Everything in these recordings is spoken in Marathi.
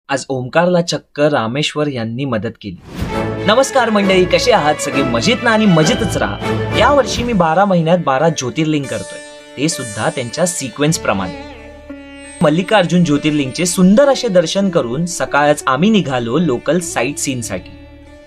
आज ओमकारला चक्क रामेश्वर यांनी मदत केली। नमस्कार मंडळी, कसे आहात सगळे? मजेत ना? आणि मजेतच राहा। या वर्षी मी 12 महिन्यात 12 ज्योतिर्लिंग करतोय, ते सुद्धा त्यांच्या सिक्वेन्स प्रमाणे। मल्लिकार्जुन ज्योतिर्लिंगचे सुंदर असे दर्शन करून सकाळच आम्ही निघालो लोकल साईट सीन साठी।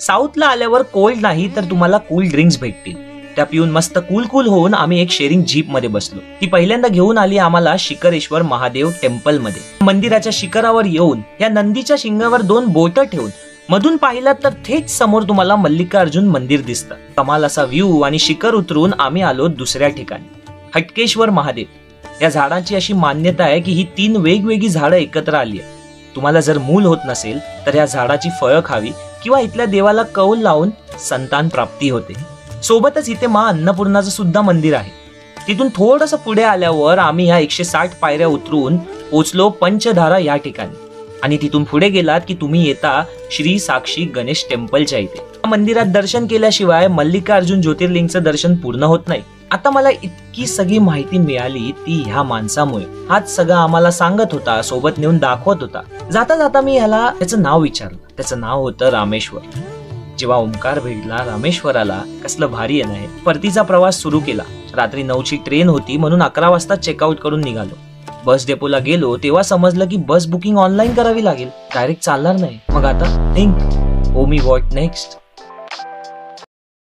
साऊथला आल्यावर कोल्ड नाही तर तुम्हाला कूल ड्रिंक्स भेटतील, त्या पिऊन मस्त कूल होऊन आम्ही एक शेअरिंग जीप मध्ये बसलो। ती पहिल्यांदा घेऊन आली आम्हाला शिखरेश्वर महादेव टेम्पल मध्ये। मंदिराच्या शिखरावर येऊन या नंदीच्या शिंगावर 2 बोट ठेवून मधून पाहिलात तर थेट समोर तुम्हाला मल्लिकार्जुन मंदिर दिसतं। कमाल असा व्ह्यू आणि शिखर उतरून आम्ही आलो दुसऱ्या ठिकाणी, हटकेश्वर महादेव। या झाडाची अशी मान्यता आहे की ही 3 वेगवेगळी झाडं एकत्र आली आहेत। तुम्हाला जर मूल होत नसेल तर या झाडाची फळं खावी किंवा इथल्या देवाला कौल लावून संतान प्राप्ती होते। सोबतच इथे मा अन्नपूर्णाचं सुद्धा मंदिर आहे। तिथून थोडंसं पुढे आल्यावर आम्ही ह्या 160 पायऱ्या उतरून पोचलो पंचधारा या ठिकाणी। आणि तिथून पुढे गेलात की तुम्ही येता श्री साक्षी गणेश टेम्पलच्या इथे। मंदिरात दर्शन केल्याशिवाय मल्लिकार्जुन ज्योतिर्लिंगचं दर्शन पूर्ण होत नाही। आता मला इतकी सगळी माहिती मिळाली ती ह्या माणसामुळे। हाच सगळं आम्हाला सांगत होता, सोबत नेऊन दाखवत होता। जाता जाता मी ह्याला त्याचं नाव विचारलं, त्याचं नाव होतं रामेश्वर। जेव्हा ओमकार भेटला रामेश्वराला, कसलं भारी आहे ना। परतीचा प्रवास सुरू केला। रात्री 9ची ट्रेन होती म्हणून 11 वाजता चेकआउट करून निघालो। बस डेपोला गेलो तेव्हा समजलं की बस बुकिंग ऑनलाईन करावी लागेल, डायरेक्ट चालणार नाही। मग आता थिंक, ओ मी व्हॉट नेक्स्ट।